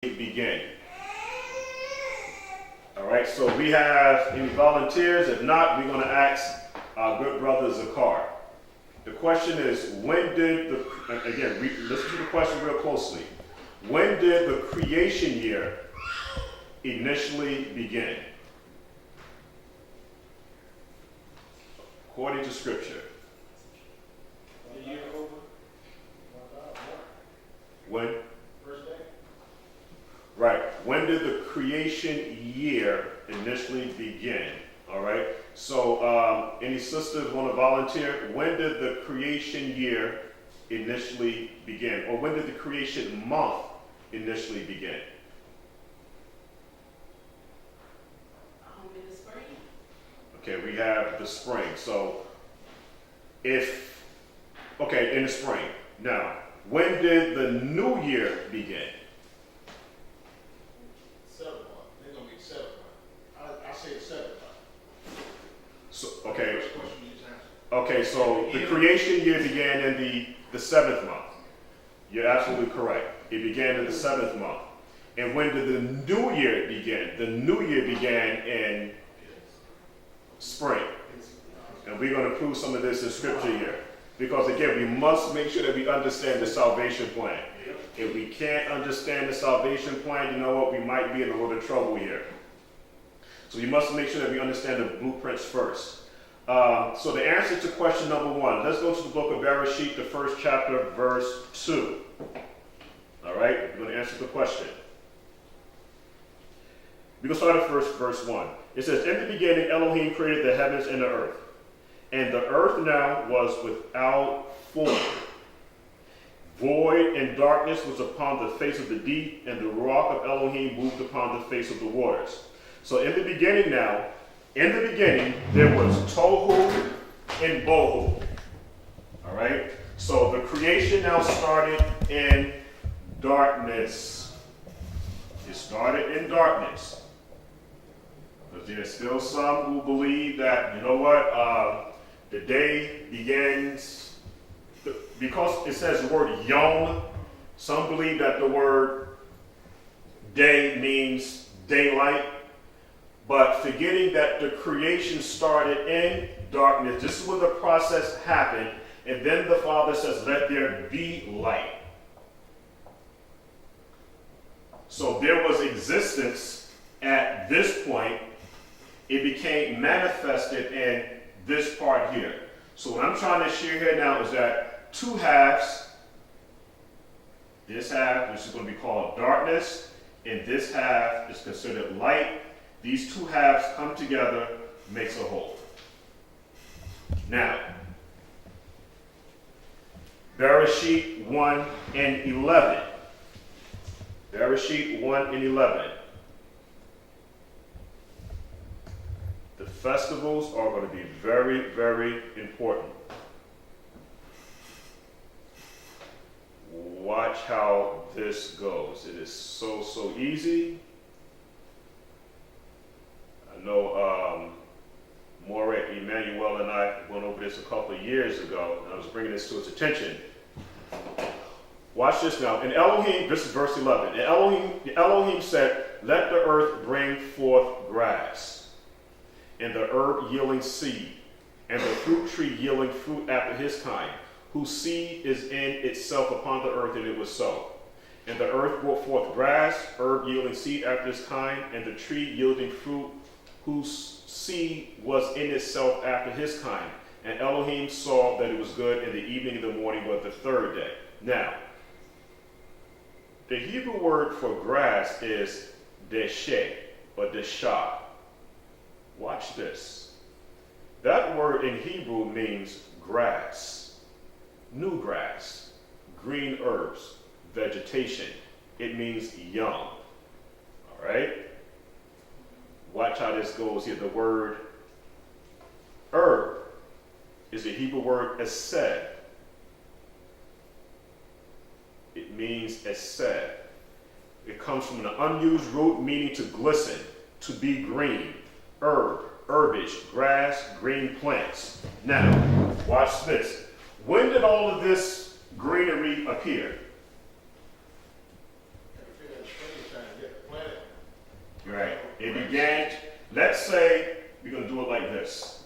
begin. All right, so we have any volunteers? If not, we're going to ask our good brother Zakar. The question is, when did the, again, listen to the question real closely. When did the creation year initially begin? According to Scripture. The year over. When? First day. Right. When did the creation year initially begin? All right. So, any sisters want to volunteer? When did the creation year initially begin? Or when did the creation month initially begin? In the spring. Okay, we have the spring. So, okay, in the spring. Now, when did the new year begin? 7th month. They're going to be 7th month. I say the 7th month. So, okay. First question you just answered. Okay, so the creation year began in the 7th month. You're absolutely correct. It began in the 7th month. And when did the new year begin? The new year began in spring. And we're going to prove some of this in Scripture here. Because again, we must make sure that we understand the salvation plan. If we can't understand the salvation plan, you know what? We might be in a little bit of trouble here. So we must make sure that we understand the blueprints first. So the answer to question number 1, let's go to the book of Bereshit, the 1st chapter, verse 2. All right, we're going to answer the question. We're going to start at first, verse 1. It says, in the beginning, Elohim created the heavens and the earth. And the earth now was without form. Void and darkness was upon the face of the deep, and the Ruach of Elohim moved upon the face of the waters. So in the beginning now, there was Tohu and Bohu. All right? So the creation now started in darkness. It started in darkness. But there's still some who believe that, you know what, the day begins, because it says the word yom, some believe that the word day means daylight. But forgetting that the creation started in darkness, this is where the process happened, and then the Father says, let there be light. So there was existence at this point. It became manifested in this part here. So what I'm trying to share here now is that 2 halves, this half, which is going to be called darkness, and this half is considered light. These 2 halves come together, makes a whole. Now, Bereshit 1 and 11. Bereshit 1 and 11. The festivals are going to be very, very important. Watch how this goes. It is so easy. I know Moret, Emmanuel, and I went over this a couple of years ago, and I was bringing this to his attention. Watch this now. And Elohim, this is verse 11. And Elohim said, let the earth bring forth grass, and the herb yielding seed, and the fruit tree yielding fruit after his kind, whose seed is in itself upon the earth, and it was so. And the earth brought forth grass, herb yielding seed after his kind, and the tree yielding fruit, whose seed was in itself after his kind. And Elohim saw that it was good, and the evening and the morning was the 3rd day. Now, the Hebrew word for grass is deshe, or deshah. Watch this. That word in Hebrew means grass, new grass, green herbs, vegetation. It means young. All right? Watch how this goes here. The word herb is the Hebrew word esed. It means esed. It comes from an unused root meaning to glisten, to be green. Herb, herbage, grass, green plants. Now, watch this. When did all of this greenery appear? Gotta figure out the spring It began, let's say, we're going to do it like this.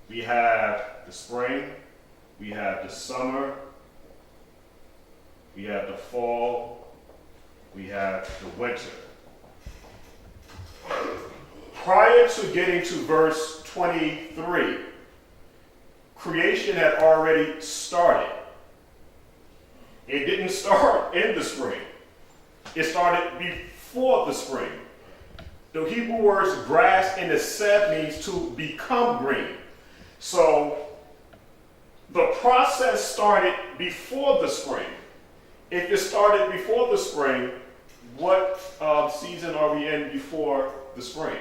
We have the spring, we have the summer, we have the fall, we have the winter. Prior to getting to verse 23, creation had already started. It didn't start in the spring. It started before the spring. The Hebrew words grass in the seb means to become green. So the process started before the spring. If it started before the spring, what season are we in before the spring?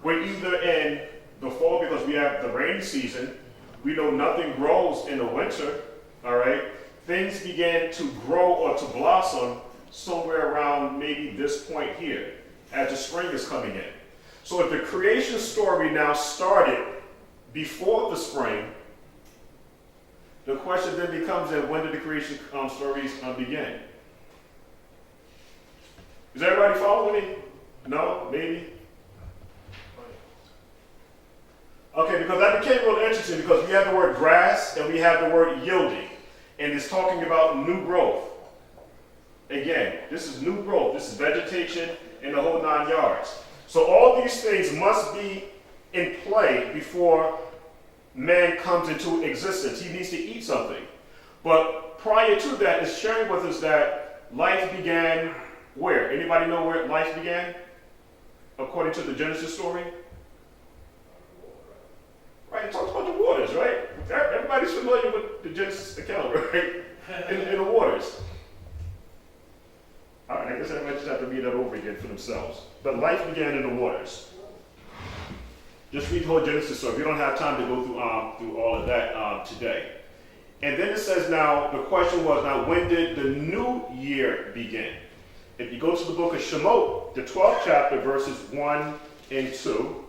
We're either in the fall because we have the rainy season. We know nothing grows in the winter, all right? Things began to grow or to blossom somewhere around maybe this point here as the spring is coming in. So if the creation story now started before the spring, the question then becomes that when did the creation stories begin? Is everybody following me? No? Maybe? Okay, because that became really interesting because we have the word grass and we have the word yielding. And it's talking about new growth. Again, this is new growth. This is vegetation in the whole 9 yards. So all these things must be in play before man comes into existence. He needs to eat something. But prior to that, it's sharing with us that life began where? Anybody know where life began? According to the Genesis story? Right, it talks about the waters, right? Everybody's familiar with the Genesis account, right? In the waters. All right, I guess everybody just have to read that over again for themselves. But life began in the waters. Just read the whole Genesis story. We don't have time to go through all of that today. And then it says now, the question was, now when did the new year begin? If you go to the book of Shemot, the 12th chapter, verses 1 and 2,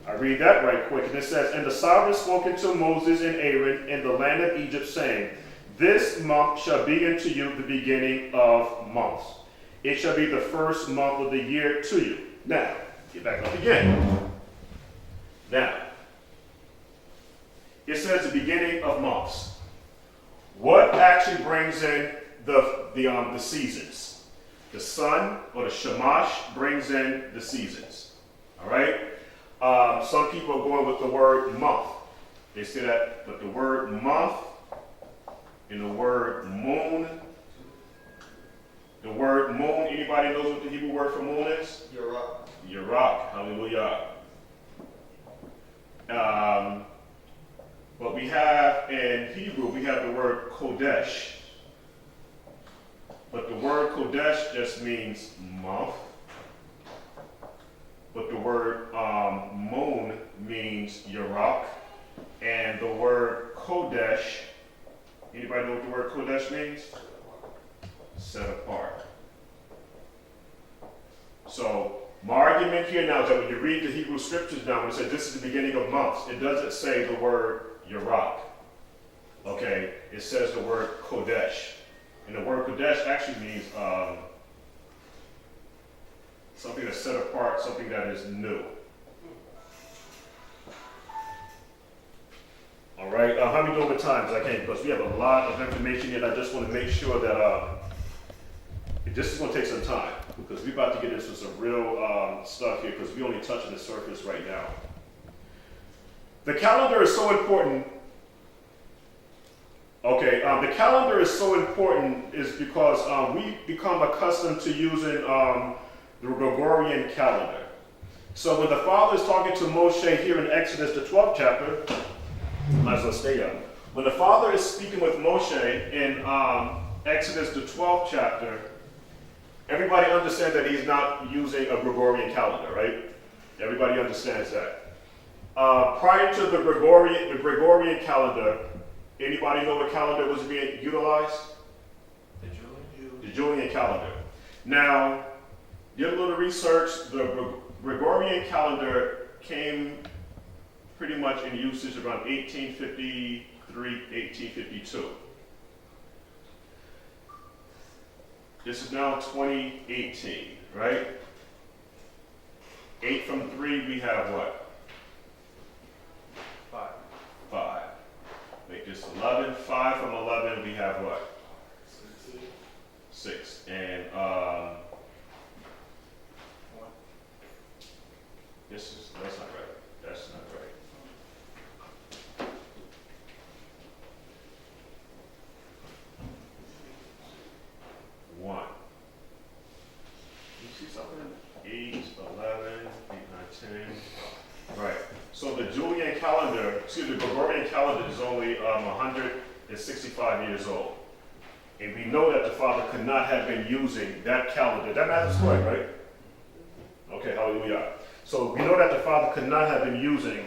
I read that right quick, and it says, And the sovereign spoke unto Moses and Aaron in the land of Egypt, saying, This month shall be unto you the beginning of months. It shall be the first month of the year to you. Now, get back up again. Now, it says the beginning of months. What actually brings in the seasons? The sun, or the Shamash, brings in the seasons. All right? Some people are going with the word month. They say that, but the word month and the word moon. The word moon, anybody knows what the Hebrew word for moon is? Yahuah. Yahuah, hallelujah. But we have in Hebrew, we have the word Kodesh. But the word Kodesh just means month. But the word moon means Yahuah. And the word Kodesh, anybody know what the word Kodesh means? Set apart. So, my argument here now is that when you read the Hebrew scriptures now, when it says this is the beginning of months, it doesn't say the word Yahuah. Okay? It says the word Kodesh. And the word Kodesh actually means something that's set apart, something that is new. All right, how many doing with time? Because I can't, because we have a lot of information here, and I just want to make sure that this is going to take some time, because we're about to get into some real stuff here, because we're only touching the surface right now. The calendar is so important. Okay, the calendar is so important is because we become accustomed to using the Gregorian calendar. So when the Father is talking to Moshe here in Exodus, the 12th chapter, might as well stay up. When the Father is speaking with Moshe in Exodus, the 12th chapter, everybody understands that he's not using a Gregorian calendar, right? Everybody understands that. Prior to the Gregorian calendar, anybody know what calendar was being utilized? The Julian calendar. Now, did a little research. The Gregorian calendar came pretty much in usage around 1853, 1852. This is now 2018, right? 8 from 3, we have what? 5. Make this 11. 5 from 11, we have what? 6. And that's not right. That's not right. One. You see something? 8, 11, 8, 9, 10. Right. So the Julian calendar, the Gregorian calendar is only 165 years old. And we know that the Father could not have been using that calendar. That matters correct, right? Okay, hallelujah. So we know that the Father could not have been using.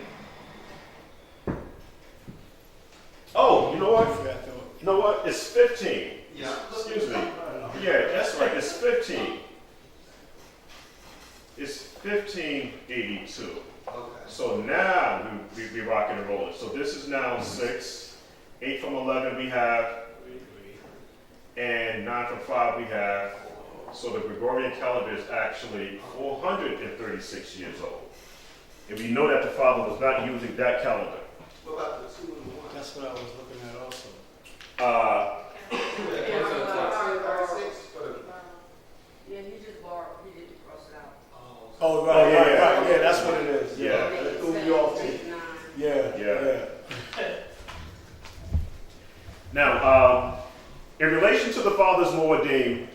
Oh, you know what? You know what? It's 15. Yeah. Excuse me. Yeah, that's right. It's 15. It's 1582. Okay. So now we rocking and rolling. So this is now 6. 8 from 11 we have. And 9 from 5 we have. So the Gregorian calendar is actually 436 years old. And we know that the Father was not using that calendar. What about the 2 and the 1? That's what I was looking at also. Yeah, he just borrowed, he didn't cross it out. Oh, right, yeah, right, yeah. right. Yeah, that's what it is. Yeah. It threw me off too. Yeah, Yeah. yeah. Now, in relation to the Father's Moedim,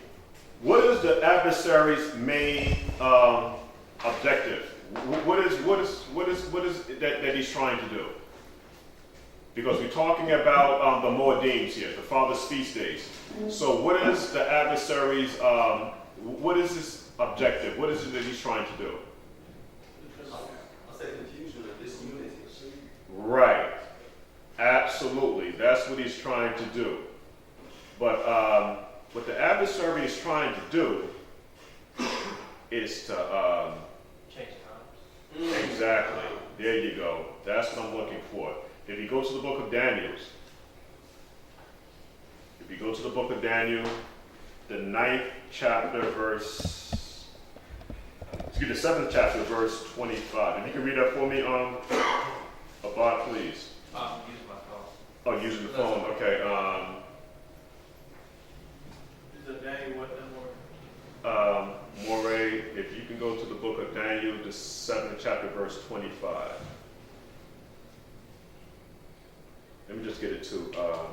what is the adversary's main objective? What is that he's trying to do? Because we're talking about the Moedims here, the Father's feast days. So what is the adversary's, what is his objective? What is it that he's trying to do? I'll say confusion or disunity. Right. Absolutely. That's what he's trying to do. But what the adversary is trying to do is to change times. exactly. There you go. That's what I'm looking for. If you go to the book of Daniel, the 9th chapter, the 7th chapter, verse 25. If you can read that for me, Abad, please. I'm using my phone. Oh, using the phone. Okay. Is it Daniel what number? Moray, if you can go to the book of Daniel, the 7th chapter, verse 25. Let me just get it to, hold on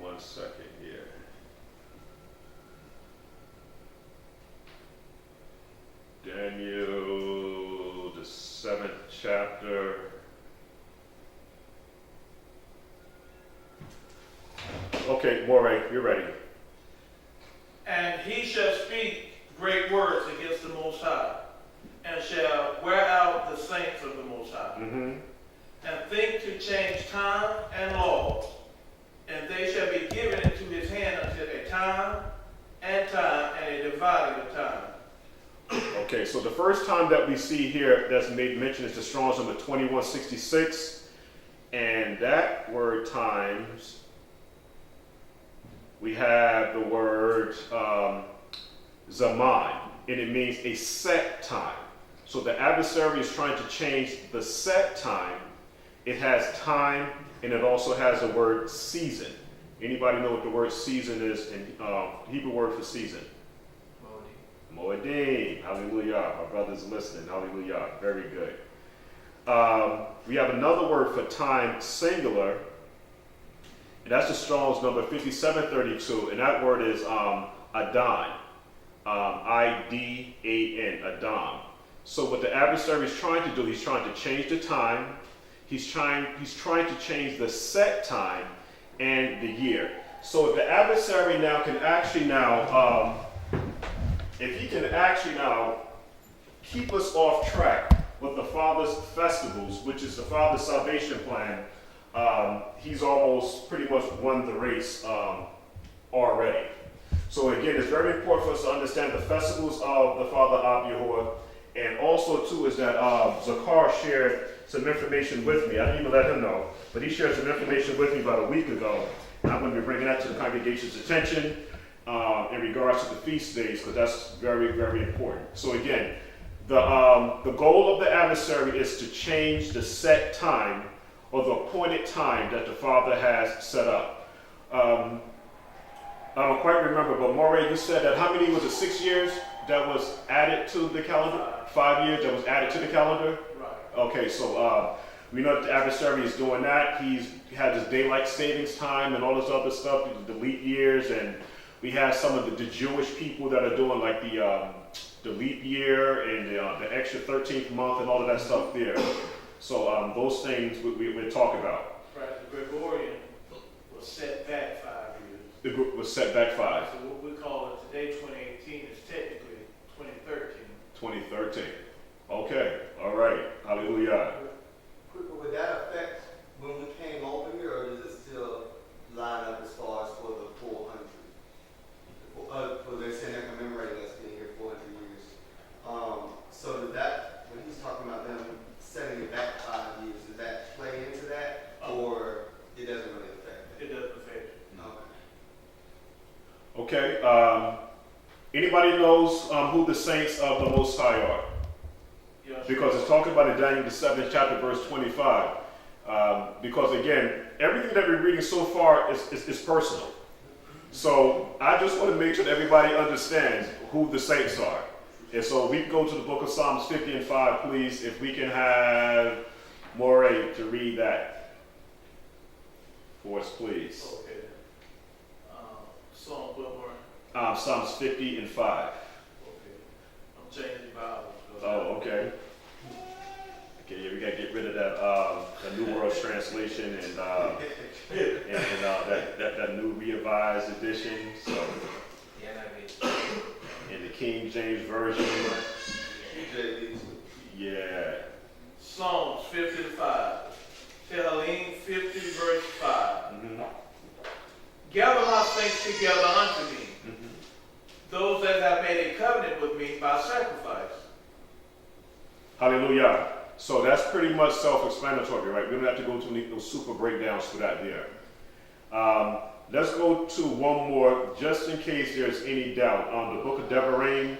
1 second here. Daniel, the 7th chapter. Okay, Moray, you're ready. And he shall speak great words against the Most High, and shall wear out the saints of the Most High, Mm-hmm. and think to change time and laws, and they shall be given into his hand until a time and a dividing of time. Okay, so the first time that we see here that's made mention is the Strong's number 2166, and that word times, we have the word zaman, and it means a set time. So the adversary is trying to change the set time. It has time, and it also has the word season. Anybody know what the word season is in Hebrew word for season? Moedim. Hallelujah. My brother's listening. Hallelujah. Very good. We have another word for time, singular, and that's the Strong's number 5732, and that word is Adon. I-D-A-N, Adam. So what the adversary is trying to do, he's trying to change the time, he's trying to change the set time and the year. So if the adversary now can actually if he can actually now keep us off track with the Father's festivals, which is the Father's salvation plan, he's almost pretty much won the race already. So again, it's very important for us to understand the festivals of the Father of Yahuah, and also too is that Zakar shared some information with me. I didn't even let him know, but he shared some information with me about a week ago, and I'm going to be bringing that to the congregation's attention. in regards to the feast days, because that's very, very important. So again, the goal of the adversary is to change the set time or the appointed time that the Father has set up. I don't quite remember, but Moray, you said that how many was it, 6 years that was added to the calendar? 5 years that was added to the calendar? Right. Okay, so we know that the adversary is doing that. He had this daylight savings time and all this other stuff, the leap years, and we have some of the Jewish people that are doing like the leap year and the extra 13th month and all of that stuff there. So those things we're talking about. Right, the Gregorian was set back 5 years. The group was set back 5. So what we call it today, 2018, is technically 2013. 2013. Okay, all right, hallelujah. Quicker, would that affect when we came over here, or does it still line up as far as for the 400? For they're saying they're commemorating us being here 400 years. So did that, when he's talking about them setting it back 5 years, does that play into that, or it doesn't really affect that? It doesn't affect it. Okay. Okay, anybody knows who the saints of the Most High are? Yes. Because it's talking about in Daniel the 7th chapter, verse 25. Because again, everything that we're reading so far is personal. So I just want to make sure that everybody understands who the saints are. And so we can go to the book of Psalms 50 and 5, please, if we can have Moray to read that for us, please. Okay. Psalm what word? Psalms 50 and 5. Okay. I'm changing Bibles. Oh, okay. Okay, yeah, we gotta get rid of that the New World Translation and that new revised edition. So, in the King James Version. Yeah. Psalms 55. Tehillim 50 verse 5. Mm-hmm. Gather my saints together unto me, those that have made a covenant with me by sacrifice. Hallelujah. So that's pretty much self-explanatory, right? We don't have to go to those super breakdowns for that there. Let's go to one more, just in case there's any doubt. The book of Devarim,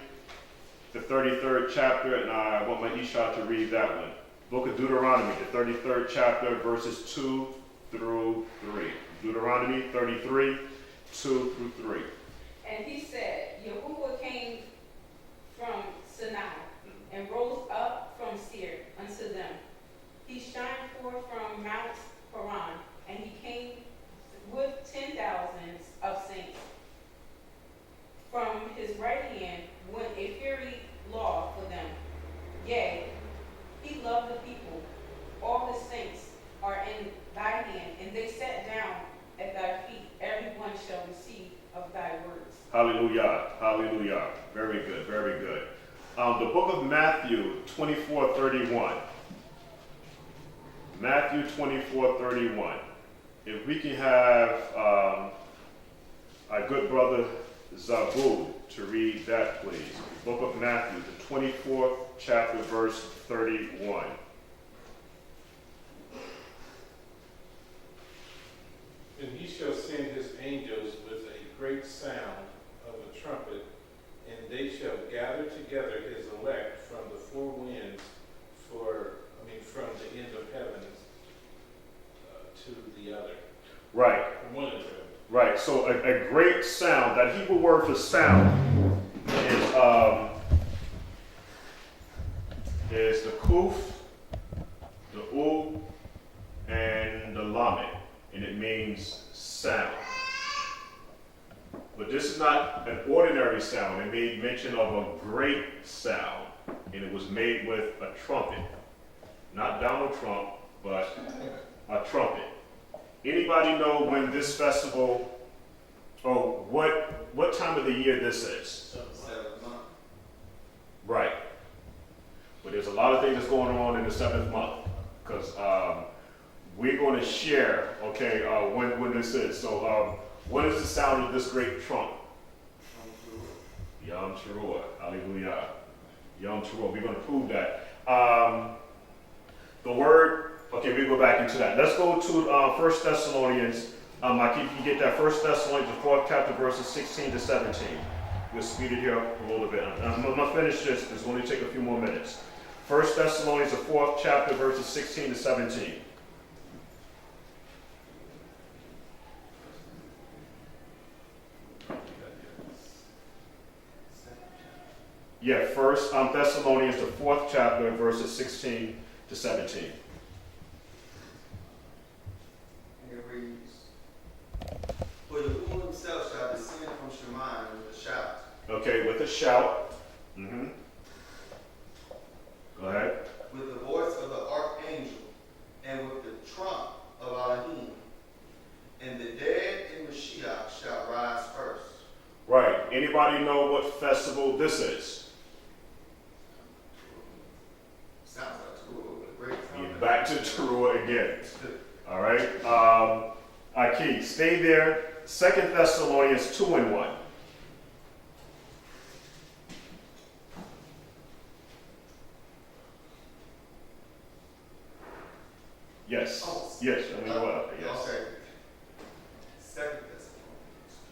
the 33rd chapter, and I want my Isha to read that one. Book of Deuteronomy, the 33rd chapter, verses 2 through 3. Deuteronomy 33, 2 through 3. And he said, Yahuah came from Sinai and rose up from Seir unto them. He shined forth from Mount Paran, and he came with 10,000 of saints. From his right hand went a fiery law for them. Yea, he loved the people. All his saints are in thy hand, and they sat down at thy feet. Everyone shall receive of thy words. Hallelujah. Hallelujah. Very good. Very good. The book of Matthew 24:31. Matthew 24:31. If we can have our good brother Zabud to read that, please. Book of Matthew, the 24th chapter, verse 31. And he shall send his angels with a great sound of a trumpet, and they shall gather together his elect from the four winds, from the end of heaven to the other. Right. From one of them. Right. So a great sound. That Hebrew word for sound is the kuf, the u, and the lamed, and it means sound. But this is not an ordinary sound. It made mention of a great sound, and it was made with a trumpet. Not Donald Trump, but a trumpet. Anybody know when this festival, or what time of the year this is? 7th month. Right. But there's a lot of things that's going on in the 7th month, because we're going to share, okay, when this is. So what is the sound of this great trump? Yom Teruah. Hallelujah. Yom Teruah. We're going to prove that. The word, okay, we go back into that. Let's go to 1 Thessalonians Mike, you can get that 1 Thessalonians, the 4th chapter, verses 16 to 17. We'll speed it here a little bit. I'm going to finish this. It's going to take a few more minutes. 1 Thessalonians, the 4th chapter, verses 16 to 17. Yeah, 1 Thessalonians, the 4th chapter, verses 16 to 17. And it reads, For Yahuah himself shall descend from Shemayim with a shout. Okay, with a shout. Go ahead. With the voice of the archangel, and with the trump of Elohim, and the dead in Mashiyach shall rise first. Right. Anybody know what festival this is? Sounds like Teruah, a great Yeah, time. back to Teruah again. All right. Aki, stay there. 2 Thessalonians 2 and 1. Yes. Oh. Yes. I mean, what? Yes. Okay. 2 Thessalonians.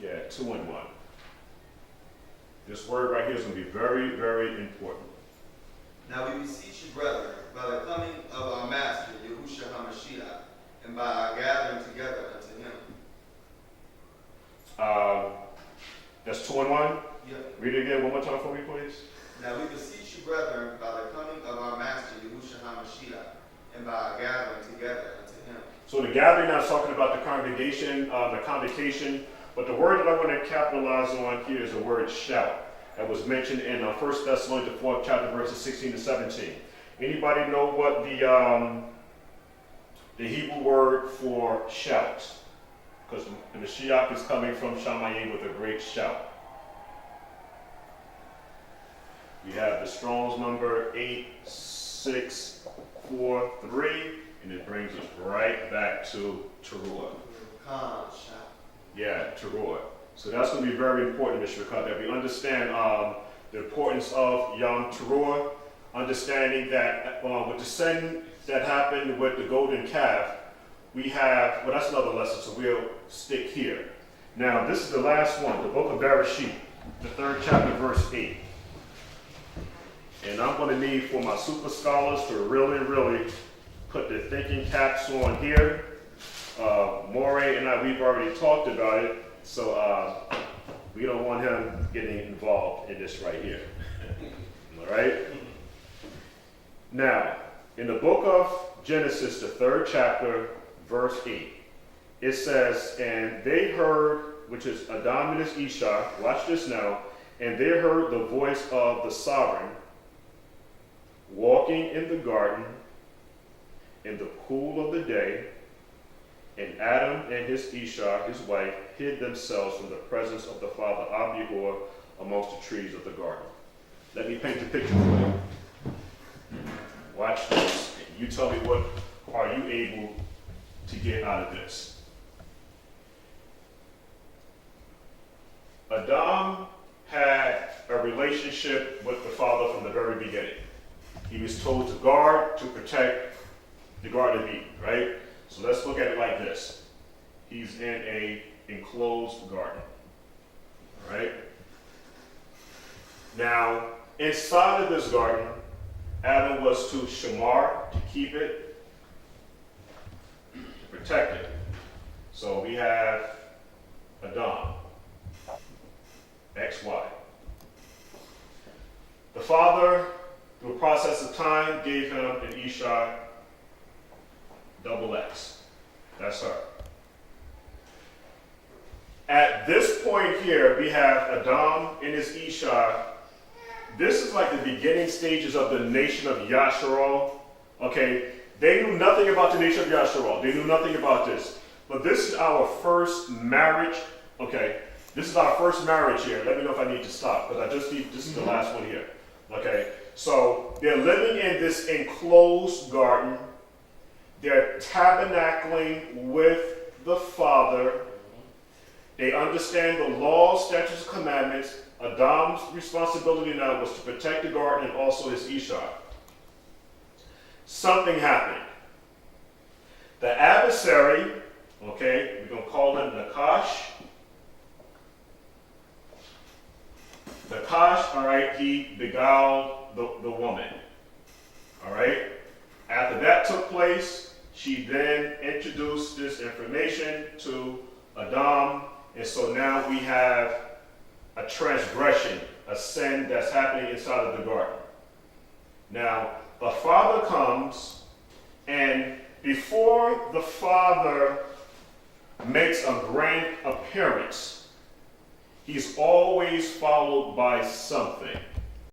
Yeah, 2 and 1. This word right here is going to be very, very important. Now we beseech you, brethren, by the coming of our Master, Yahusha HaMashiach, and by our gathering together unto him. That's 2 and 1. Yep. Read it again one more time for me, please. Now we beseech you, brethren, by the coming of our Master, Yahusha HaMashiach, and by our gathering together unto him. So the gathering, now is talking about the congregation, the convocation, but the word that I want to capitalize on here is the word shout. That was mentioned in 1 Thessalonians, the 4th chapter, verses 16 to 17. Anybody know what the Hebrew word for shout? Because the Mashiyach is coming from Shamayim with a great shout. We have the Strong's number 8643, and it brings us right back to Teruah. Khan, shout. Yeah, Teruah. So that's going to be very important, Mr. Cut, that we understand the importance of Yom Teruah, understanding that with the sin that happened with the golden calf, we have, well, that's another lesson, so we'll stick here. Now, this is the last one, the book of Bereshit, the 3rd chapter, verse 8. And I'm going to need for my super scholars to really, really put their thinking caps on here. Moray and I, we've already talked about it, so we don't want him getting involved in this right here. All right? Now, in the book of Genesis, the 3rd chapter, verse 8, it says, and they heard, which is Adam and his Isha, watch this now, and they heard the voice of the sovereign walking in the garden in the cool of the day, and Adam and his Isha, his wife, hid themselves from the presence of the father Yahuah amongst the trees of the garden. Let me paint the picture for you. Watch this. You tell me what are you able to get out of this. Adam had a relationship with the Father from the very beginning. He was told to guard, to protect the Garden of Eden, right? So let's look at it like this. He's in an enclosed garden, all right? Now, inside of this garden, Adam was to shamar, to keep it, to protect it. So we have Adam, XY. The Father, through a process of time, gave him an Isha, double X. That's her. At this point here, we have Adam and his Isha. This is like the beginning stages of the nation of Yashra'al. Okay, they knew nothing about the nation of Yashra'al. They knew nothing about this. But this is our first marriage. Okay, this is our first marriage here. Let me know if I need to stop, because I just need, this is the last one here. Okay, so they're living in this enclosed garden. They're tabernacling with the Father. They understand the laws, statutes, and commandments. Adam's responsibility now was to protect the garden and also his Isha. Something happened. The adversary Okay, we're going to call him Nakash. Nakash, all right, he beguiled the woman. All right. After that took place, she then introduced this information to Adam, and so now we have a transgression, a sin that's happening inside of the garden. Now, the father comes, and before the father makes a grand appearance, he's always followed by something.